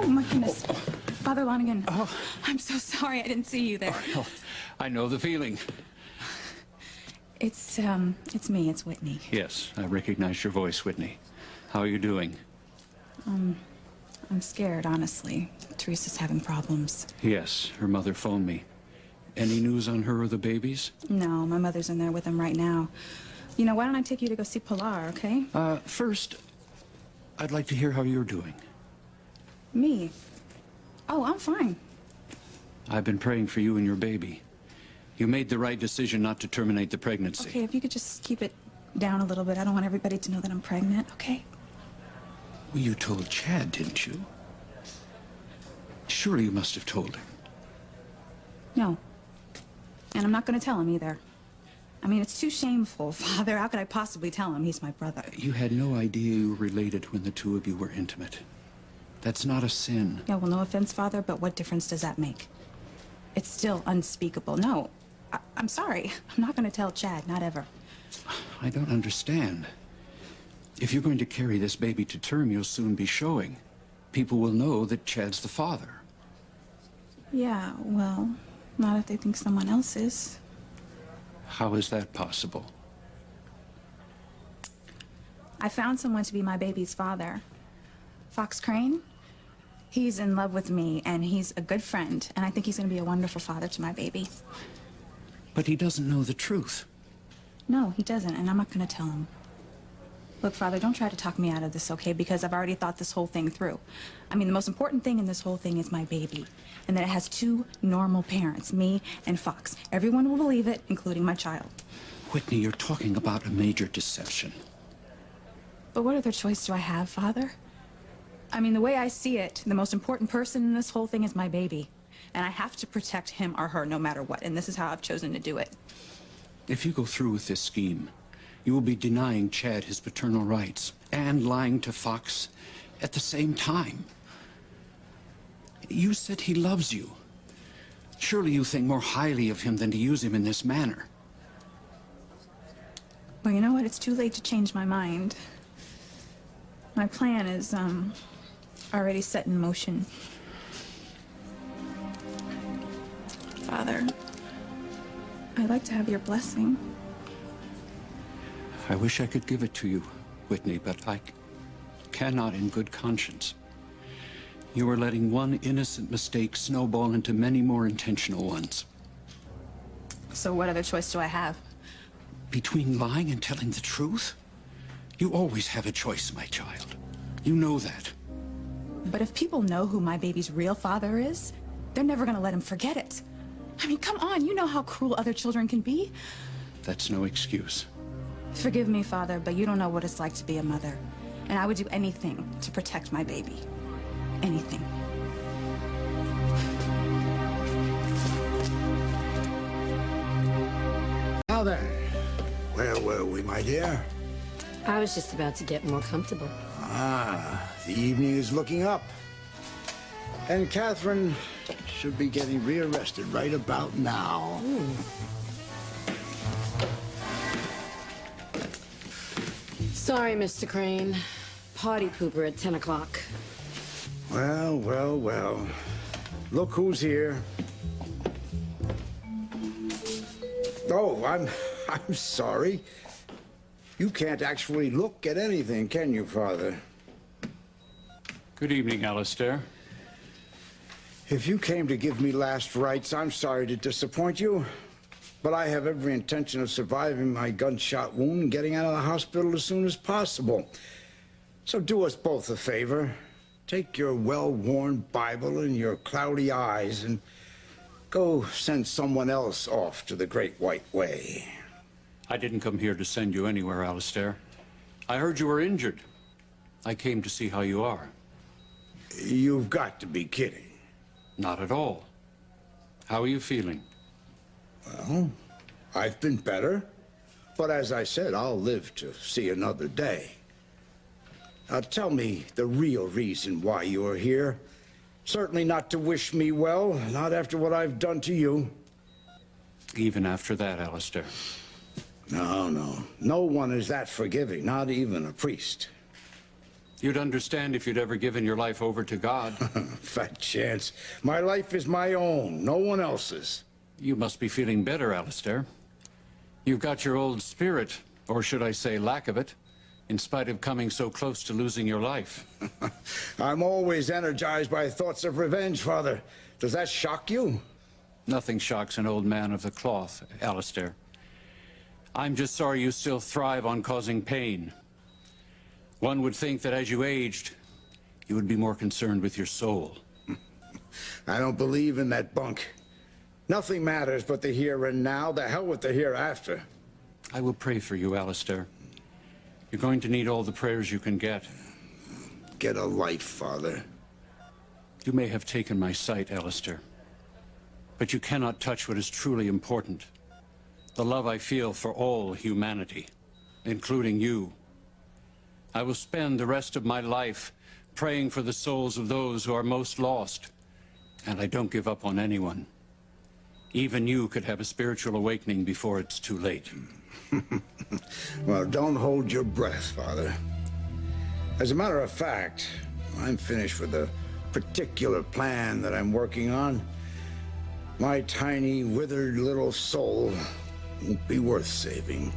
Oh, my goodness. Father Lonigan. Oh. I'm so sorry. I didn't see you there. Oh, I know the feeling. It's me. It's Whitney. Yes, I recognize your voice, Whitney. How are you doing? I'm scared, honestly. Teresa's having problems. Yes, her mother phoned me. Any news on her or the babies? No, my mother's in there with them right now. You know, why don't I take you to go see Pilar, okay? First, I'd like to hear how you're doing. Me? Oh, I'm fine. I've been praying for you and your baby. You made the right decision not to terminate the pregnancy. Okay, if you could just keep it down a little bit. I don't want everybody to know that I'm pregnant, okay? Well, you told Chad, didn't you? Surely you must have told him. No. And I'm not going to tell him either. I mean, it's too shameful, Father. How could I possibly tell him? He's my brother. You had no idea you were related when the two of you were intimate. That's not a sin. Yeah, well, no offense, Father, but what difference does that make? It's still unspeakable. No, I'm sorry. I'm not going to tell Chad, not ever. I don't understand. If you're going to carry this baby to term, you'll soon be showing. People will know that Chad's the father. Yeah, well, not if they think someone else is. How is that possible? I found someone to be my baby's father. Fox Crane. He's in love with me, and he's a good friend, and I think he's going to be a wonderful father to my baby. But he doesn't know the truth. No, he doesn't, and I'm not going to tell him. Look, Father, don't try to talk me out of this, okay? Because I've already thought this whole thing through. I mean, the most important thing in this whole thing is my baby, and that it has two normal parents, me and Fox. Everyone will believe it, including my child. Whitney, you're talking about a major deception. But what other choice do I have, Father? I mean, the way I see it, the most important person in this whole thing is my baby. And I have to protect him or her no matter what, and this is how I've chosen to do it. If you go through with this scheme, you will be denying Chad his paternal rights and lying to Fox at the same time. You said he loves you. Surely you think more highly of him than to use him in this manner. Well, you know what? It's too late to change my mind. My plan is, already set in motion. Father, I'd like to have your blessing. I wish I could give it to you, Whitney, but I cannot in good conscience. You are letting one innocent mistake snowball into many more intentional ones. So what other choice do I have? Between lying and telling the truth? You always have a choice, my child. You know that. But if people know who my baby's real father is, they're never gonna let him forget it. I mean, come on, you know how cruel other children can be. That's no excuse. Forgive me, Father, but you don't know what it's like to be a mother. And I would do anything to protect my baby. Anything. Now then, where were we, my dear? I was just about to get more comfortable. Ah, the evening is looking up. And Catherine should be getting rearrested right about now. Sorry, Mr. Crane. Party pooper at 10 o'clock. Well, well, well. Look who's here. Oh, I'm sorry. You can't actually look at anything, can you, Father? Good evening, Alistair. If you came to give me last rites, I'm sorry to disappoint you, but I have every intention of surviving my gunshot wound and getting out of the hospital as soon as possible. So do us both a favor. Take your well-worn Bible and your cloudy eyes and go send someone else off to the Great White Way. I didn't come here to send you anywhere, Alistair. I heard you were injured. I came to see how you are. You've got to be kidding. Not at all. How are you feeling? Well, I've been better. But as I said, I'll live to see another day. Now tell me the real reason why you're here. Certainly not to wish me well, not after what I've done to you. Even after that, Alistair. No, no. No one is that forgiving, not even a priest. You'd understand if you'd ever given your life over to God. Fat chance. My life is my own, no one else's. You must be feeling better, Alistair. You've got your old spirit, or should I say lack of it, in spite of coming so close to losing your life. I'm always energized by thoughts of revenge, Father. Does that shock you? Nothing shocks an old man of the cloth, Alistair. I'm just sorry you still thrive on causing pain. One would think that as you aged, you would be more concerned with your soul. I don't believe in that bunk. Nothing matters but the here and now. The hell with the hereafter. I will pray for you, Alistair. You're going to need all the prayers you can get. Get a life, Father. You may have taken my sight, Alistair, but you cannot touch what is truly important. The love I feel for all humanity, including you. I will spend the rest of my life praying for the souls of those who are most lost, and I don't give up on anyone. Even you could have a spiritual awakening before it's too late. Well, don't hold your breath, Father. As a matter of fact, I'm finished with a particular plan that I'm working on. My tiny, withered little soul won't be worth saving.